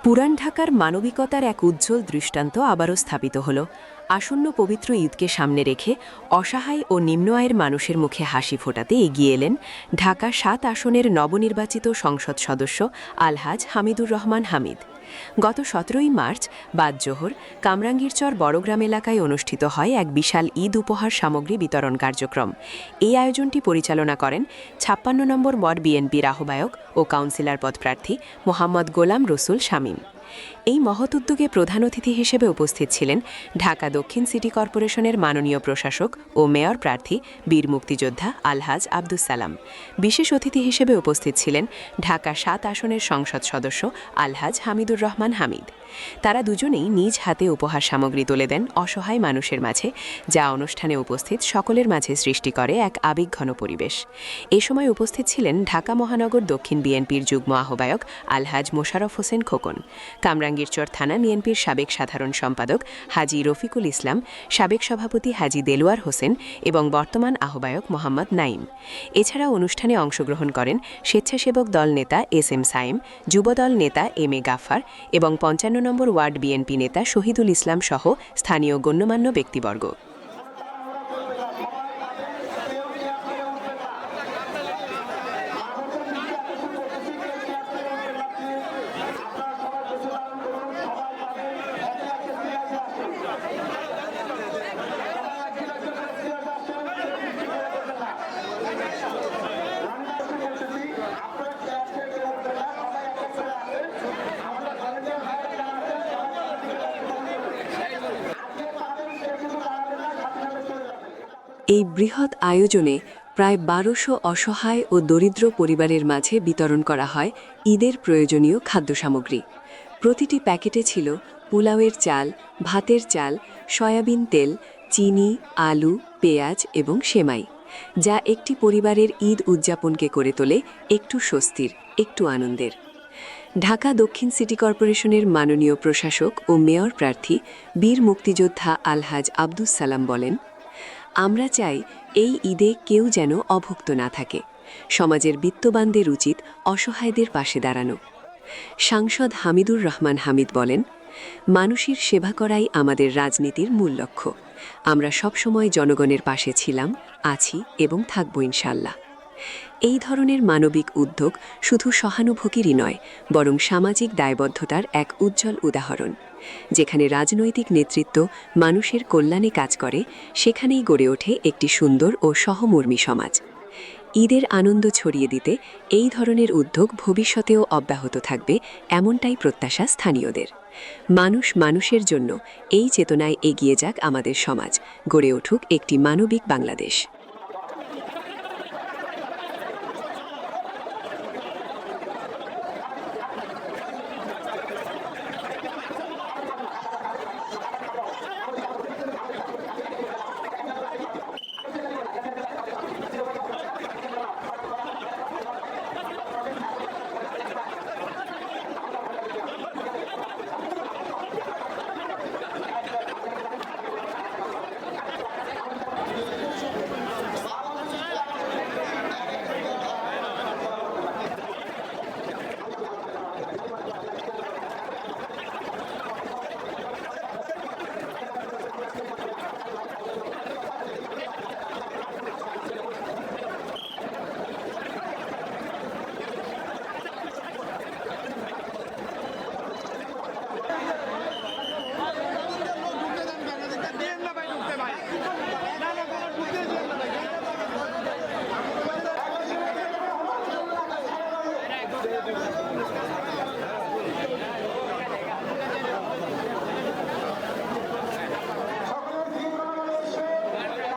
পুরান ঢাকার মানবিকতার এক উজ্জ্বল দৃষ্টান্ত আবারও স্থাপিত হল। আসন্ন পবিত্র ঈদকে সামনে রেখে অসহায় ও নিম্ন আয়ের মানুষের মুখে হাসি ফোটাতে এগিয়ে এলেন ঢাকা ৭ আসনের নবনির্বাচিত সংসদ সদস্য আলহাজ হামিদুর রহমান হামিদ। গত ১৭ই মার্চ বাদ জোহর কামরাঙ্গীরচর বড়গ্রাম এলাকায় অনুষ্ঠিত হয় এক বিশাল ঈদ উপহার সামগ্রী বিতরণ কার্যক্রম। এই আয়োজনটি পরিচালনা করেন ৫৬ নম্বর ওয়ার্ড বিএনপির আহ্বায়ক ও কাউন্সিলর পদপ্রার্থী মোহাম্মদ গোলাম রসুল শামীম। এই মহৎ উদ্যোগে প্রধান অতিথি হিসেবে উপস্থিত ছিলেন ঢাকা দক্ষিণ সিটি কর্পোরেশনের মাননীয় প্রশাসক ও মেয়র প্রার্থী বীর মুক্তিযোদ্ধা আলহাজ আব্দুস সালাম। বিশেষ অতিথি হিসেবে উপস্থিত ছিলেন ঢাকা ৭ আসনের সংসদ সদস্য আলহাজ হামিদুর রহমান হামিদ। তারা দুজনেই নিজ হাতে উপহার সামগ্রী তুলে দেন অসহায় মানুষের মাঝে, যা অনুষ্ঠানে উপস্থিত সকলের মাঝে সৃষ্টি করে এক আবেগঘন পরিবেশ। এ সময় উপস্থিত ছিলেন ঢাকা মহানগর দক্ষিণ বিএনপির যুগ্ম আহ্বায়ক আলহাজ মোশাররফ হোসেন খোকন, কামরাঙ্গীরচর থানা বিএনপির সাবেক সাধারণ সম্পাদক হাজী রফিকুল ইসলাম, সাবেক সভাপতি হাজী দেলোয়ার হোসেন এবং বর্তমান আহ্বায়ক মোহাম্মদ নাইম। এছাড়াও অনুষ্ঠানে অংশগ্রহণ করেন স্বেচ্ছাসেবক দল নেতা এস.এম. সায়েম, যুবদল নেতা এম.এ. গাফফার এবং ৫৫ নম্বর ওয়ার্ড বিএনপি নেতা শহীদুল ইসলাম সহ স্থানীয় গণ্যমান্য ব্যক্তিবর্গ। এই বৃহৎ আয়োজনে প্রায় ১২০০ অসহায় ও দরিদ্র পরিবারের মাঝে বিতরণ করা হয় ঈদের প্রয়োজনীয় খাদ্য সামগ্রী। প্রতিটি প্যাকেটে ছিল পোলাওয়ের চাল, ভাতের চাল, সয়াবিন তেল, চিনি, আলু, পেঁয়াজ এবং সেমাই, যা একটি পরিবারের ঈদ উদযাপনকে করে তোলে একটু স্বস্তির, একটু আনন্দের। ঢাকা দক্ষিণ সিটি কর্পোরেশনের মাননীয় প্রশাসক ও মেয়র প্রার্থী বীর মুক্তিযোদ্ধা আলহাজ আব্দুস সালাম বলেন, আমরা চাই এই ঈদে কেউ যেন অভুক্ত না থাকে। সমাজের বিত্তবানদের উচিত অসহায়দের পাশে দাঁড়ানো। সাংসদ হামিদুর রহমান হামিদ বলেন, মানুষের সেবা করাই আমাদের রাজনীতির মূল লক্ষ্য। আমরা সবসময় জনগণের পাশে ছিলাম, আছি এবং থাকব ইনশাল্লাহ। এই ধরনের মানবিক উদ্যোগ শুধু সহানুভূতিরই নয়, বরং সামাজিক দায়বদ্ধতার এক উজ্জ্বল উদাহরণ। যেখানে রাজনৈতিক নেতৃত্ব মানুষের কল্যাণে কাজ করে, সেখানেই গড়ে ওঠে একটি সুন্দর ও সহমর্মী সমাজ। ঈদের আনন্দ ছড়িয়ে দিতে এই ধরনের উদ্যোগ ভবিষ্যতেও অব্যাহত থাকবে, এমনটাই প্রত্যাশা স্থানীয়দের। মানুষ মানুষের জন্য এই চেতনায় এগিয়ে যাক আমাদের সমাজ, গড়ে উঠুক একটি মানবিক বাংলাদেশ।